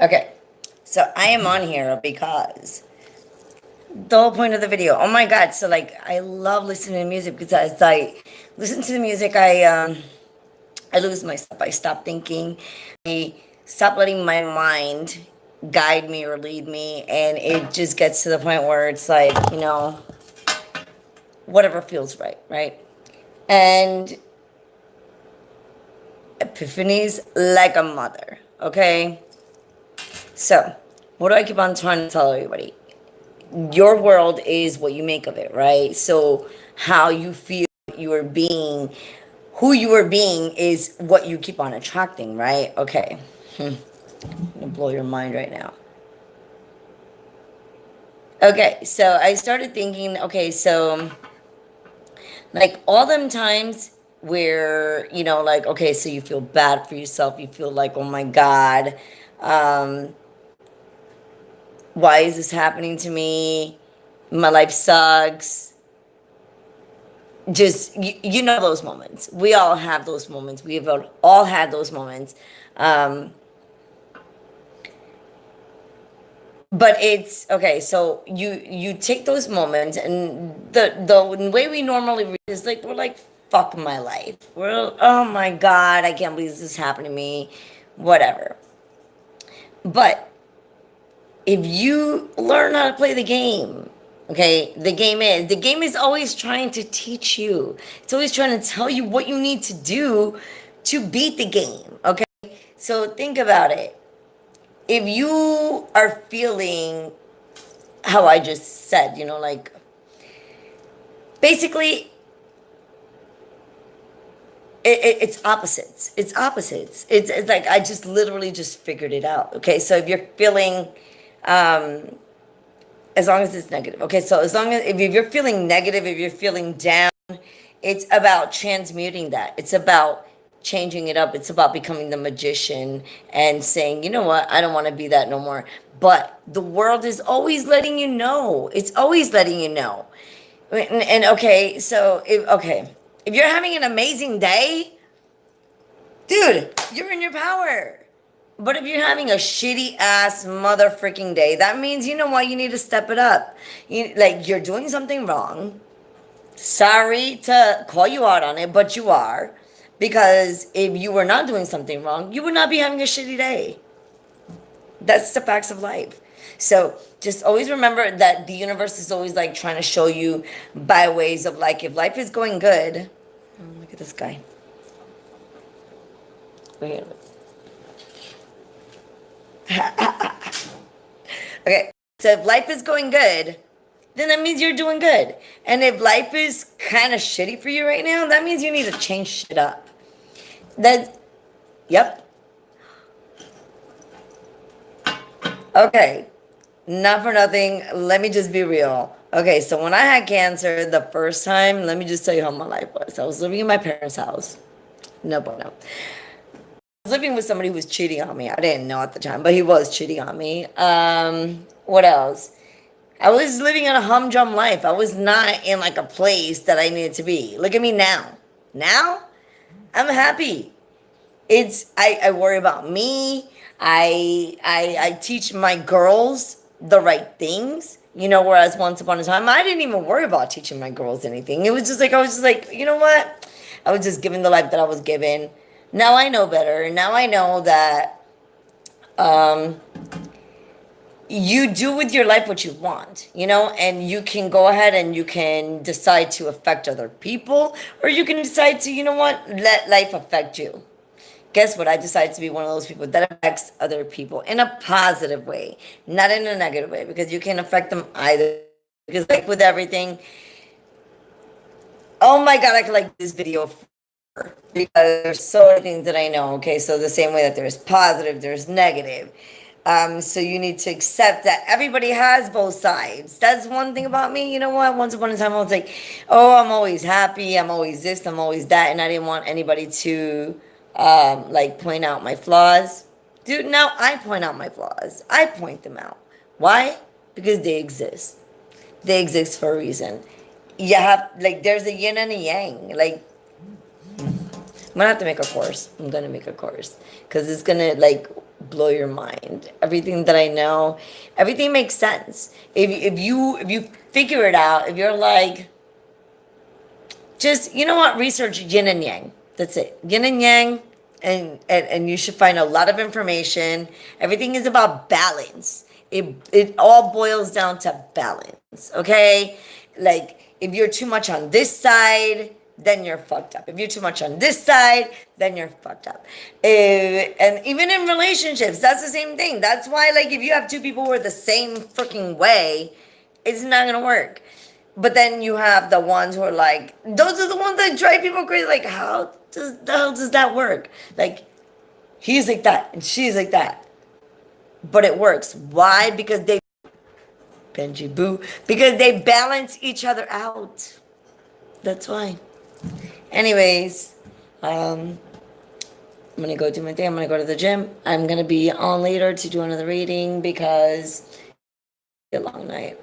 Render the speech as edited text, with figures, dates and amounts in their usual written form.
Okay, so I am on here because the whole point of the video. Oh my god! So like, I love listening to music because as I listen to the music, I lose myself. I stop thinking. I stop letting my mind guide me or lead me, and it just gets to the point where it's like, whatever feels right, right? And Epiphany's like a mother. Okay, so what do I keep on trying to tell everybody? Your world is what you make of it, right? So how you feel you are being, who you are being is what you keep on attracting, right? Okay. I'm gonna blow your mind right now. Okay, so I started thinking, okay, so like all them times where, like, okay, so you feel bad for yourself, you feel like, oh my God, um, why is this happening to me? My life sucks. Just you know those moments. We all have those moments. We have all had those moments. Um, but it's okay. So you take those moments, and the way we normally read is like we're like fuck my life. We're oh my god, I can't believe this is happening to me. Whatever. But if you learn how to play the game, okay, the game is always trying to teach you. It's always trying to tell you what you need to do to beat the game. Okay, so think about it. If you are feeling how I just said, like basically it's opposites. It's opposites. It's like I just literally just figured it out. Okay, so if you're feeling um, as long as it's negative. Okay, so as long as if you're feeling negative, if you're feeling down, it's about transmuting that. It's about changing it up. It's about becoming the magician and saying, you know what, I don't want to be that no more. But the world is always letting you know. It's always letting you know. And okay, so if you're having an amazing day, dude, you're in your power. But if you're having a shitty ass mother freaking day, that means you know what, you need to step it up. You're doing something wrong. Sorry to call you out on it, but you are. Because if you were not doing something wrong, you would not be having a shitty day. That's the facts of life. So just always remember that the universe is always like trying to show you by ways of like if life is going good. Oh, look at this guy. Wait a minute. Okay, so if life is going good, then that means you're doing good. And if life is kind of shitty for you right now, that means you need to change shit up. That, yep. Okay, not for nothing. Let me just be real. Okay, so when I had cancer the first time, let me just tell you how my life was. I was living in my parents' house. No, but no. I was living with somebody who was cheating on me. I didn't know at the time, but he was cheating on me. What else? I was living in a humdrum life. I was not in like a place that I needed to be. Look at me now. Now, I'm happy. I worry about me. I teach my girls the right things. Whereas once upon a time I didn't even worry about teaching my girls anything. It was just like I was just like, you know what? I was just given the life that I was given. Now I know better. Now I know that um you do with your life what you want, and you can go ahead and you can decide to affect other people, or you can decide to, you know what, let life affect you. Guess what? I decided to be one of those people that affects other people in a positive way, not in a negative way, because you can affect them either. Because, like with everything, oh my God, I could like this video because there's so many things that I know. Okay, so the same way that there's positive, there's negative. So you need to accept that everybody has both sides. That's one thing about me. You know what? Once upon a time, I was like, oh, I'm always happy. I'm always this. I'm always that. And I didn't want anybody to like point out my flaws. Dude, now I point out my flaws. I point them out. Why? because they exist. They exist for a reason. You have, like, there's a yin and a yang. Like, I'm gonna have to make a course. I'm gonna make a course because it's gonna like blow your mind. Everything that I know, everything makes sense. If you figure it out, if you're like, just, you know what, research yin and yang. That's it, yin and yang, and you should find a lot of information. Everything is about balance. It all boils down to balance. Okay, like if you're too much on this side, then you're fucked up. If you're too much on this side, then you're fucked up. And even in relationships, that's the same thing. That's why, like, if you have two people who are the same freaking way, it's not gonna work. But then you have the ones who are like, those are the ones that drive people crazy. Like, how does the hell does that work? Like, he's like that and she's like that, but it works. Why? Because they Benji Boo, because they balance each other out. That's why. Anyways, I'm gonna go do my thing. I'm gonna go to the gym. I'm gonna be on later to do another reading because it's a long night.